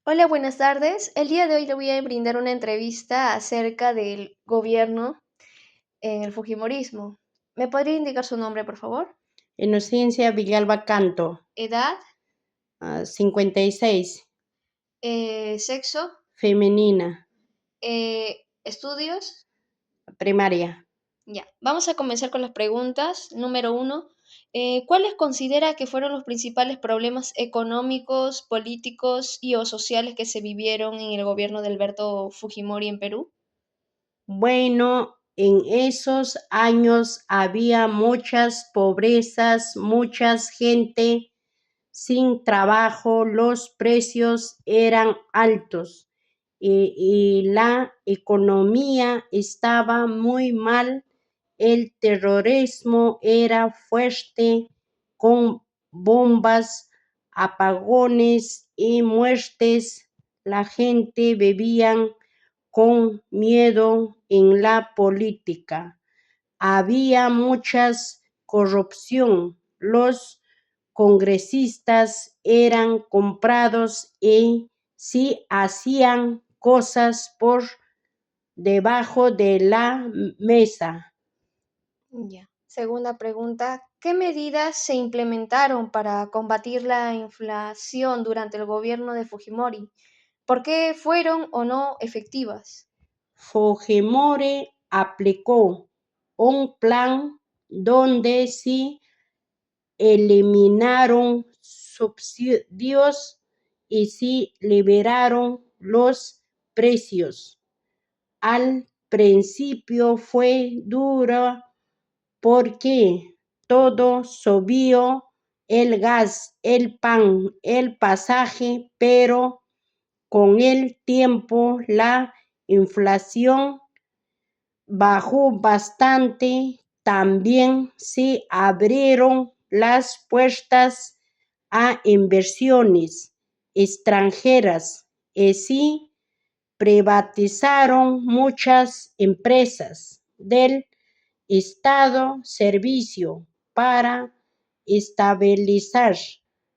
Hola, buenas tardes. El día de hoy le voy a brindar una entrevista acerca del gobierno en el Fujimorismo. ¿Me podría indicar su nombre, por favor? Inocencia Villalba Canto, Edad, 56, sexo, femenina, estudios. primaria. Ya, vamos a comenzar con las preguntas. Número uno, ¿cuáles considera que fueron los principales problemas económicos, políticos y o sociales que se vivieron en el gobierno de Alberto Fujimori en Perú? Bueno, en esos años había muchas pobrezas, mucha gente sin trabajo, los precios eran altos y la economía estaba muy mal, el terrorismo era fuerte con bombas, apagones y muertes. La gente vivían con miedo en la política. Había muchas corrupción. Los congresistas eran comprados y si hacían cosas por debajo de la mesa. Ya. Segunda pregunta, ¿qué medidas se implementaron para combatir la inflación durante el gobierno de Fujimori? ¿Por qué fueron o no efectivas? Fujimori aplicó un plan donde se eliminaron subsidios y se liberaron los precios. Al principio fue duro porque todo subió, el gas, el pan, el pasaje, pero con el tiempo la inflación bajó bastante. También se abrieron las puertas a inversiones extranjeras y se privatizaron muchas empresas del Estado servicio para estabilizar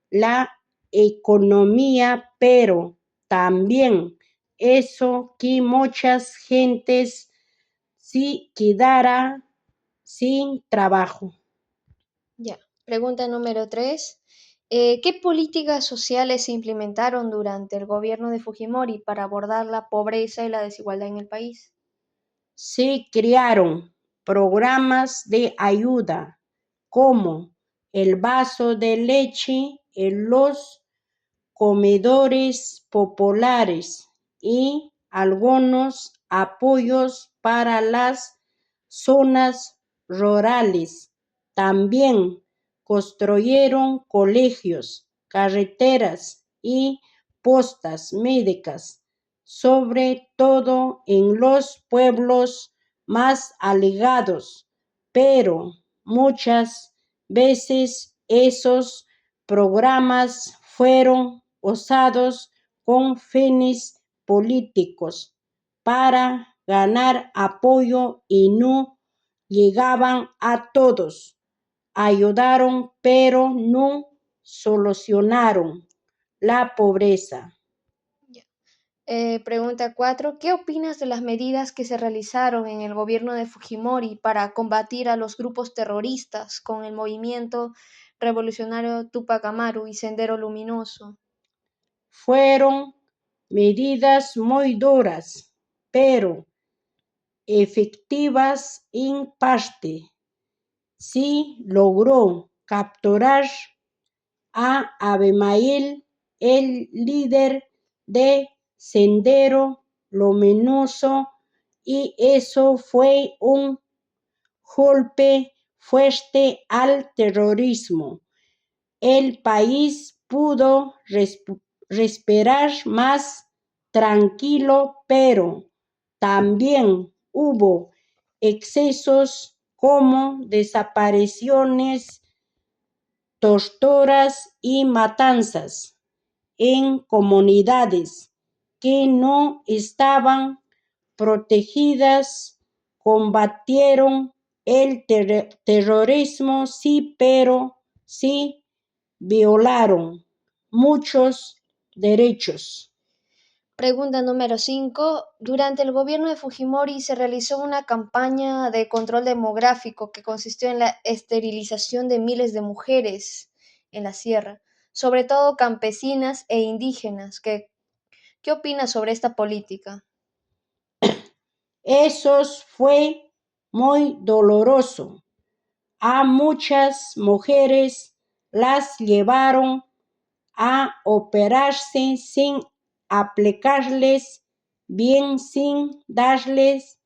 la economía, pero también eso que muchas gentes se quedara sin trabajo. Ya. Pregunta número 3. ¿Qué políticas sociales se implementaron durante el gobierno de Fujimori para abordar la pobreza y la desigualdad en el país? Se crearon programas de ayuda como el vaso de leche en los comedores populares y algunos apoyos para las zonas rurales. También construyeron colegios, carreteras y postas médicas, sobre todo en los pueblos más alejados, pero muchas veces esos programas fueron usados con fines políticos para ganar apoyo y no llegaban a todos. Ayudaron, pero no solucionaron la pobreza. Ya. Pregunta 4. ¿Qué opinas de las medidas que se realizaron en el gobierno de Fujimori para combatir a los grupos terroristas con el movimiento revolucionario Tupac Amaru y Sendero Luminoso? Fueron medidas muy duras, pero efectivas en parte. Sí logró capturar a Abimael, el líder de Sendero Luminoso, y eso fue un golpe fuerte al terrorismo. El país pudo respirar más tranquilo, pero también hubo excesos como desapariciones, torturas y matanzas en comunidades que no estaban protegidas. Combatieron el terrorismo, sí, pero sí violaron muchos derechos. Pregunta número 5. Durante el gobierno de Fujimori se realizó una campaña de control demográfico que consistió en la esterilización de miles de mujeres en la sierra, sobre todo campesinas e indígenas. ¿Qué opinas sobre esta política? Eso fue muy doloroso. A muchas mujeres las llevaron a operarse sin aplicarles bien, sin darles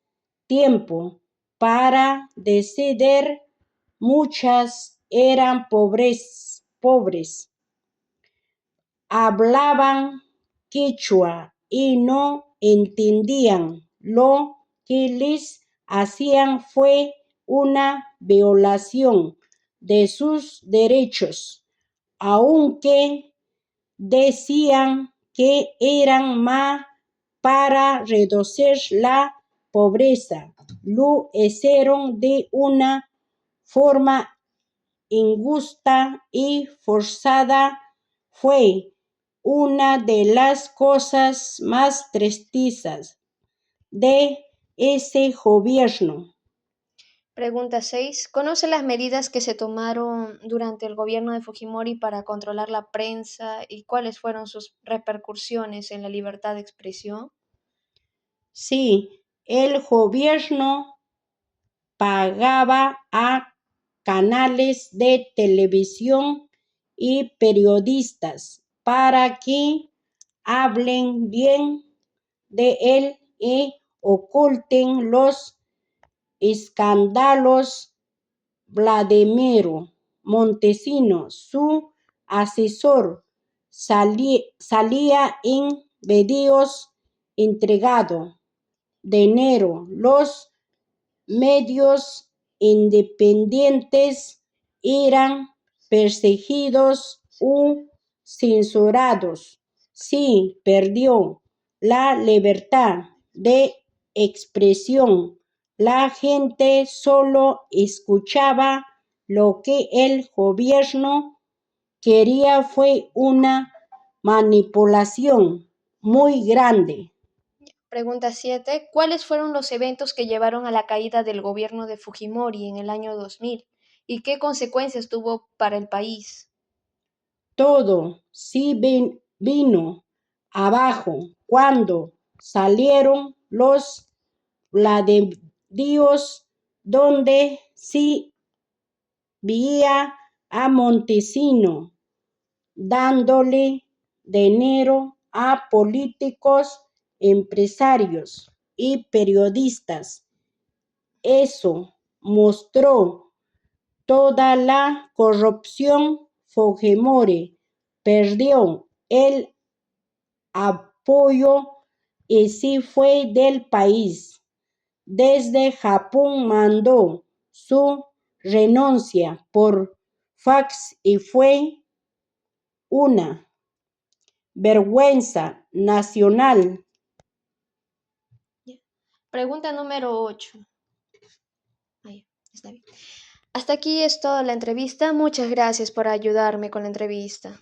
tiempo para decidir. Muchas eran pobres, hablaban quechua y no entendían. Lo que les hacían fue una violación de sus derechos, aunque decían que eran más para reducir la pobreza. Lo hicieron de una forma injusta y forzada. Fue una de las cosas más tristes de ese gobierno. Pregunta 6. ¿Conoce las medidas que se tomaron durante el gobierno de Fujimori para controlar la prensa y cuáles fueron sus repercusiones en la libertad de expresión? Sí, el gobierno pagaba a canales de televisión y periodistas para que hablen bien de él y oculten los escándalos. Vladimiro Montesino, su asesor, salía en videos entregado dinero. Los medios independientes eran perseguidos o censurados. Sí, perdió la libertad de expresión. La gente solo escuchaba lo que el gobierno quería. Fue una manipulación muy grande. Pregunta 7. ¿Cuáles fueron los eventos que llevaron a la caída del gobierno de Fujimori en el año 2000 y qué consecuencias tuvo para el país? Todo sí vino abajo cuando salieron los Vladimirios, donde sí veía a Montesino dándole dinero a políticos, empresarios y periodistas. Eso mostró toda la corrupción. Fujimori perdió el apoyo y se fue del país. Desde Japón mandó su renuncia por fax y fue una vergüenza nacional. Pregunta número 8. Está bien. Hasta aquí es toda la entrevista. Muchas gracias por ayudarme con la entrevista.